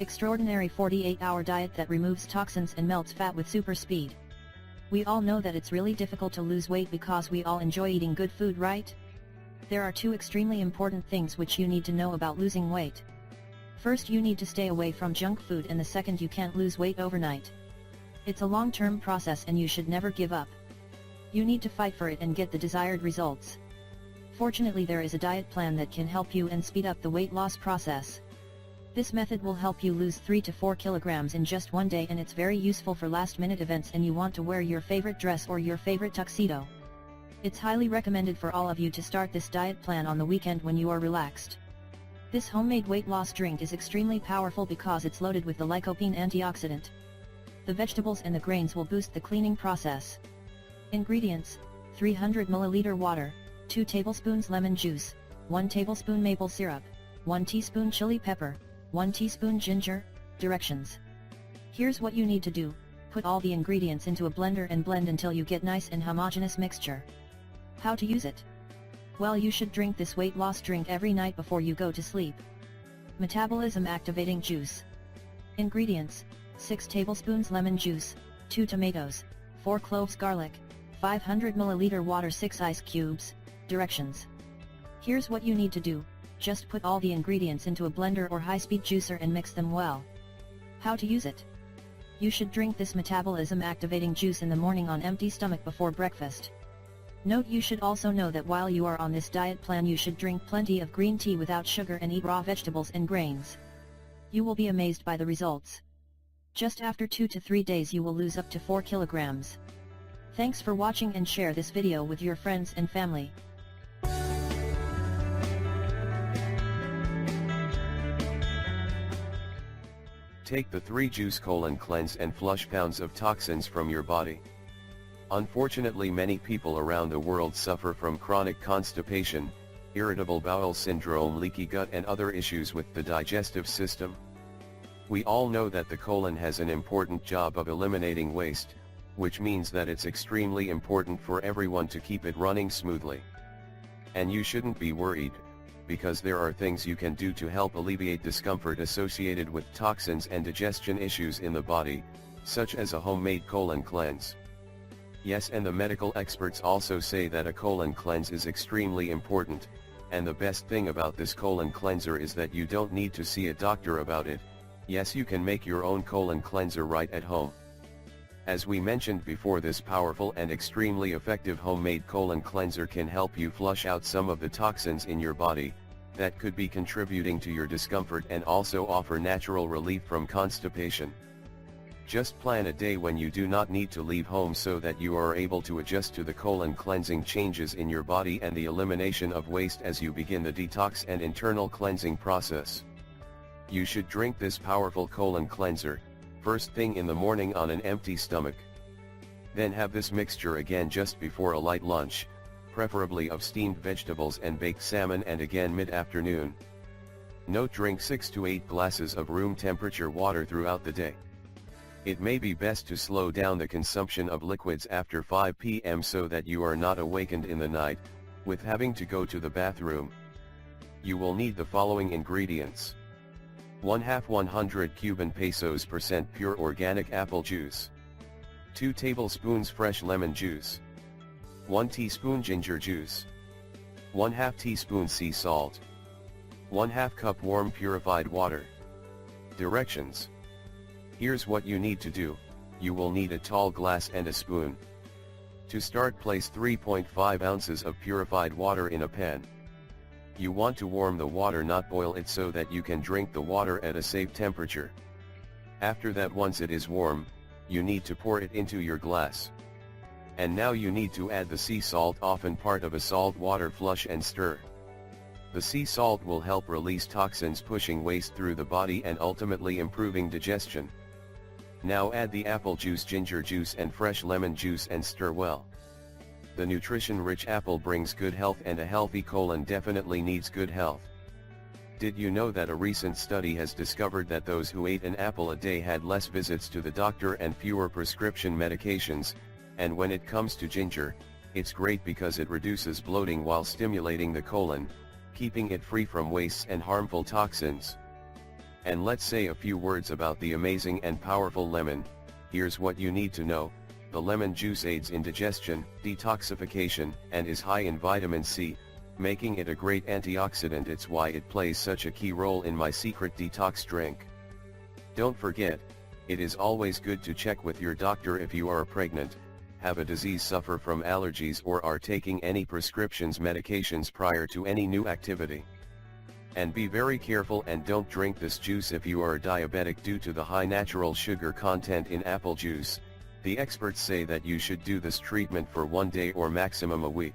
Extraordinary 48-hour diet that removes toxins and melts fat with super speed. We all know that it's really difficult to lose weight because we all enjoy eating good food, right? There are two extremely important things which you need to know about losing weight. First, you need to stay away from junk food, and the second, you can't lose weight overnight. It's a long-term process and you should never give up. You need to fight for it and get the desired results. Fortunately, there is a diet plan that can help you and speed up the weight loss process. This method will help you lose 3 to 4 kilograms in just one day, and it's very useful for last-minute events and you want to wear your favorite dress or your favorite tuxedo. It's highly recommended for all of you to start this diet plan on the weekend when you are relaxed. This homemade weight loss drink is extremely powerful because it's loaded with the lycopene antioxidant. The vegetables and the grains will boost the cleaning process. Ingredients: 300 ml water, 2 tablespoons lemon juice, 1 tablespoon maple syrup, 1 teaspoon chili pepper, 1 teaspoon ginger. Directions. Here's what you need to do: put all the ingredients into a blender and blend until you get nice and homogeneous mixture. How to use it? Well, you should drink this weight loss drink every night before you go to sleep. Metabolism activating juice. Ingredients: 6 tablespoons lemon juice, 2 tomatoes, 4 cloves garlic, 500 ml water, 6 ice cubes. Directions. Here's what you need to do: just put all the ingredients into a blender or high-speed juicer and mix them well. How to use it? You should drink this metabolism activating juice in the morning on empty stomach before breakfast. Note: you should also know that while you are on this diet plan, you should drink plenty of green tea without sugar and eat raw vegetables and grains. You will be amazed by the results. Just after 2 to 3 days you will lose up to 4 kilograms. Thanks for watching, and share this video with your friends and family. Take the 3-juice colon cleanse and flush pounds of toxins from your body. Unfortunately, many people around the world suffer from chronic constipation, irritable bowel syndrome, leaky gut and other issues with the digestive system. We all know that the colon has an important job of eliminating waste, which means that it's extremely important for everyone to keep it running smoothly. And you shouldn't be worried, because there are things you can do to help alleviate discomfort associated with toxins and digestion issues in the body, such as a homemade colon cleanse. Yes, and the medical experts also say that a colon cleanse is extremely important, and the best thing about this colon cleanser is that you don't need to see a doctor about it. Yes, you can make your own colon cleanser right at home. As we mentioned before, this powerful and extremely effective homemade colon cleanser can help you flush out some of the toxins in your body that could be contributing to your discomfort, and also offer natural relief from constipation. Just plan a day when you do not need to leave home so that you are able to adjust to the colon cleansing changes in your body and the elimination of waste as you begin the detox and internal cleansing process. You should drink this powerful colon cleanser first thing in the morning on an empty stomach. Then have this mixture again just before a light lunch, preferably of steamed vegetables and baked salmon, and again mid-afternoon. Note: drink 6 to 8 glasses of room temperature water throughout the day. It may be best to slow down the consumption of liquids after 5 p.m. so that you are not awakened in the night with having to go to the bathroom. You will need the following ingredients: 1/2 100 Cuban pesos % pure organic apple juice, 2 tablespoons fresh lemon juice, 1 teaspoon ginger juice, 1/2 teaspoon sea salt, 1/2 cup warm purified water. Directions. Here's what you need to do: you will need a tall glass and a spoon. To start, place 3.5 ounces of purified water in a pan. You want to warm the water, not boil it, so that you can drink the water at a safe temperature. After that, once it is warm, you need to pour it into your glass. And now you need to add the sea salt, often part of a salt water flush, and stir. The sea salt will help release toxins, pushing waste through the body and ultimately improving digestion. Now add the apple juice, ginger juice and fresh lemon juice and stir well. The nutrition-rich apple brings good health, and a healthy colon definitely needs good health. Did you know that a recent study has discovered that those who ate an apple a day had less visits to the doctor and fewer prescription medications? And when it comes to ginger, it's great because it reduces bloating while stimulating the colon, keeping it free from wastes and harmful toxins. And let's say a few words about the amazing and powerful lemon. Here's what you need to know. The lemon juice aids in digestion, detoxification, and is high in vitamin C, making it a great antioxidant. It's why it plays such a key role in my secret detox drink. Don't forget, it is always good to check with your doctor if you are pregnant, have a disease, suffer from allergies, or are taking any prescriptions medications prior to any new activity. And be very careful and don't drink this juice if you are diabetic due to the high natural sugar content in apple juice. The experts say that you should do this treatment for 1 day or maximum a week.